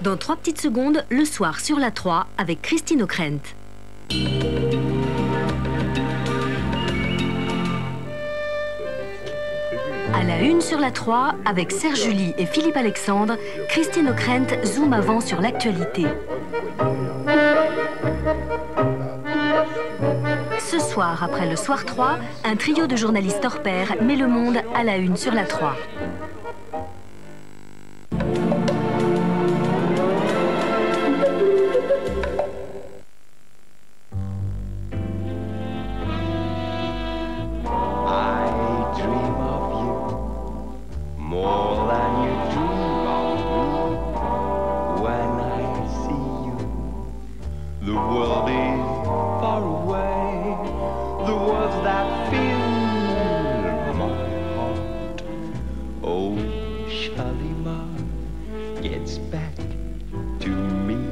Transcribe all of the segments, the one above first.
Dans 3 petites secondes, le soir sur la 3 avec Christine O'Krent. À la 1 sur la 3, avec Serge Julie et Philippe Alexandre, Christine O'Krent zoome avant sur l'actualité. Ce soir, après le Soir 3, un trio de journalistes hors pair met le monde à la 1 sur la 3.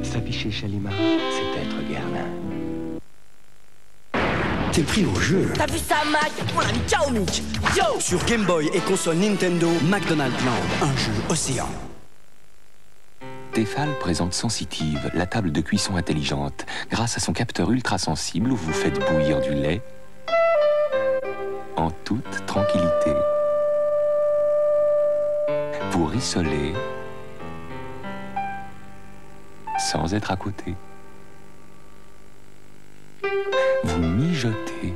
S'afficher Shalima, c'est être Germain. T'es pris au jeu. T'as vu ça, Mac? On a mis ciao, Mitch. Yo! Sur Game Boy et console Nintendo, McDonald's Land, un jeu océan. Tefal présente Sensitive, la table de cuisson intelligente, grâce à son capteur ultra sensible où vous faites bouillir du lait en toute tranquillité. Vous rissolez sans être à côté. Vous mijotez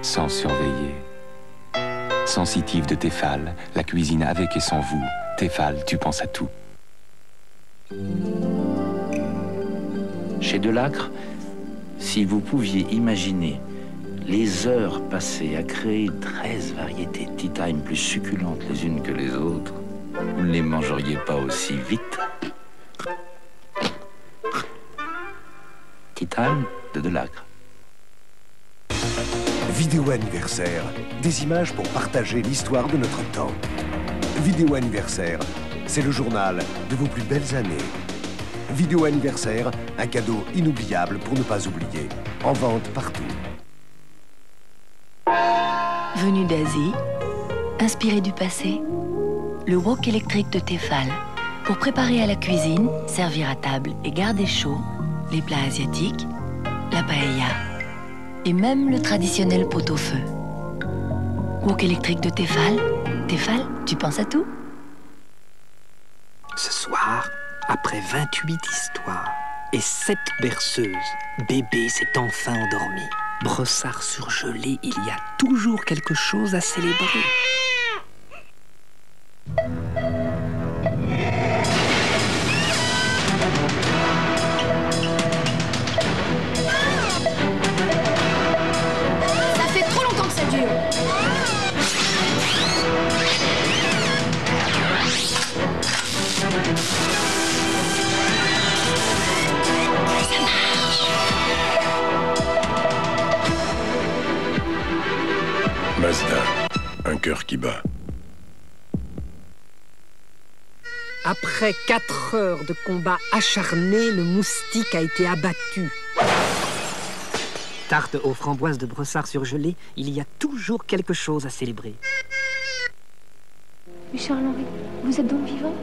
sans surveiller. Sensitive de Tefal, la cuisine avec et sans vous. Tefal, tu penses à tout. Chez Delacre, si vous pouviez imaginer les heures passées à créer 13 variétés Tea Time plus succulentes les unes que les autres, vous ne les mangeriez pas aussi vite. Tea Time de Delacre. Vidéo anniversaire, des images pour partager l'histoire de notre temps. Vidéo anniversaire, c'est le journal de vos plus belles années. Vidéo anniversaire, un cadeau inoubliable pour ne pas oublier. En vente partout. Venu d'Asie, inspiré du passé, le wok électrique de Tefal. Pour préparer à la cuisine, servir à table et garder chaud les plats asiatiques, la paella et même le traditionnel pot-au-feu. Wok électrique de Tefal. Tefal, tu penses à tout? Ce soir, après 28 histoires et 7 berceuses, bébé s'est enfin endormi. Brossard surgelé, il y a toujours quelque chose à célébrer. Ça fait trop longtemps que ça dure. Ça marche. Mazda, un cœur qui bat. Après 4 heures de combat acharné, le moustique a été abattu. Tarte aux framboises de brossard surgelé, il y a toujours quelque chose à célébrer. Mais Charles-Henri, vous êtes donc vivant?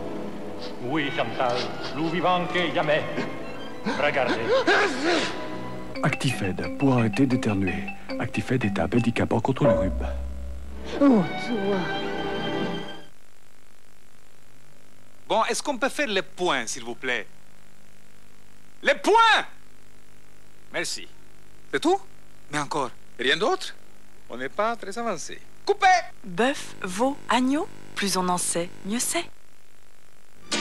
Oui, Chantal, plus vivant que jamais. Regardez. Actifed, pour arrêter d'éternuer. Actifed est un médicament contre le rhume. Oh, toi. Bon, est-ce qu'on peut faire les points, s'il vous plaît? Les points! Merci. C'est tout? Mais encore, rien d'autre? On n'est pas très avancé. Coupez! Bœuf, veau, agneau, plus on en sait, mieux c'est.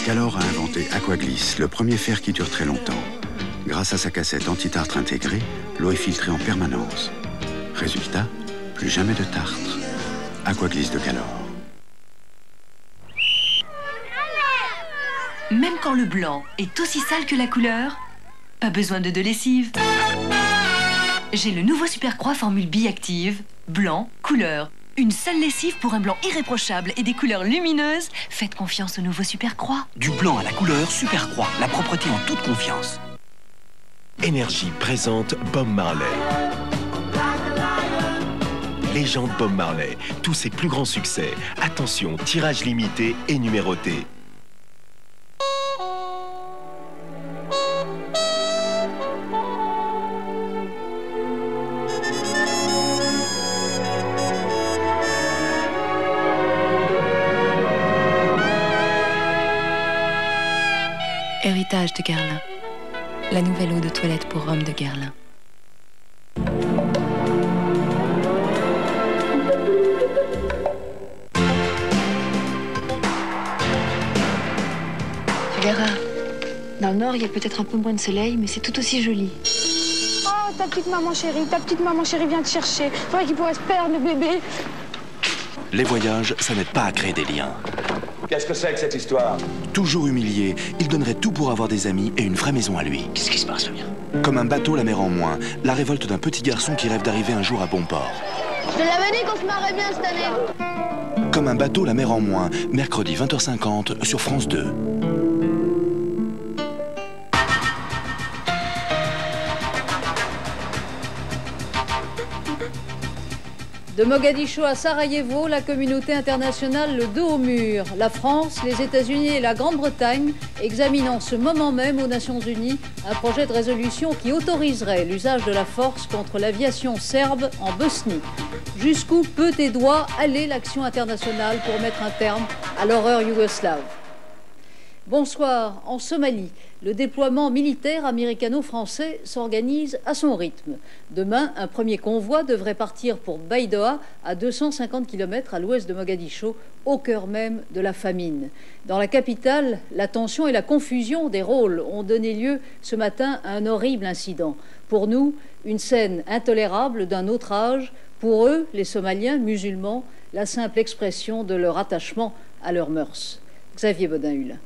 Calor a inventé Aquagliss, le premier fer qui dure très longtemps. Grâce à sa cassette anti-tartre intégrée, l'eau est filtrée en permanence. Résultat, plus jamais de tartre. Aquagliss de Calor. Même quand le blanc est aussi sale que la couleur, pas besoin de lessive. J'ai le nouveau Super Croix formule biactive, blanc, couleur. Une seule lessive pour un blanc irréprochable et des couleurs lumineuses. Faites confiance au nouveau Super Croix. Du blanc à la couleur, Super Croix, la propreté en toute confiance. Énergie présente Bob Marley. Légende Bob Marley, tous ses plus grands succès. Attention, tirage limité et numéroté. Héritage de Guerlain. La nouvelle eau de toilette pour hommes de Guerlain. Tu verras. Dans le nord, il y a peut-être un peu moins de soleil, mais c'est tout aussi joli. Oh, ta petite maman chérie vient te chercher. C'est vrai qu'il pourrait se perdre, le bébé. Les voyages, ça n'aide pas à créer des liens. Qu'est-ce que c'est que cette histoire? Toujours humilié, il donnerait tout pour avoir des amis et une vraie maison à lui. Qu'est-ce qui se passe, Fabien? Comme un bateau, la mer en moins. La révolte d'un petit garçon qui rêve d'arriver un jour à bon port. Je te l'avais dit qu'on se marrait bien cette année. Comme un bateau, la mer en moins. Mercredi 20h50 sur France 2. De Mogadiscio à Sarajevo, la communauté internationale le dos au mur. La France, les États-Unis et la Grande-Bretagne examinent en ce moment même aux Nations Unies un projet de résolution qui autoriserait l'usage de la force contre l'aviation serbe en Bosnie. Jusqu'où peut et doit aller l'action internationale pour mettre un terme à l'horreur yougoslave? Bonsoir. En Somalie, le déploiement militaire américano-français s'organise à son rythme. Demain, un premier convoi devrait partir pour Baidoa, à 250 km à l'ouest de Mogadiscio, au cœur même de la famine. Dans la capitale, la tension et la confusion des rôles ont donné lieu ce matin à un horrible incident. Pour nous, une scène intolérable d'un autre âge. Pour eux, les Somaliens musulmans, la simple expression de leur attachement à leurs mœurs. Xavier Bodin-Hulin.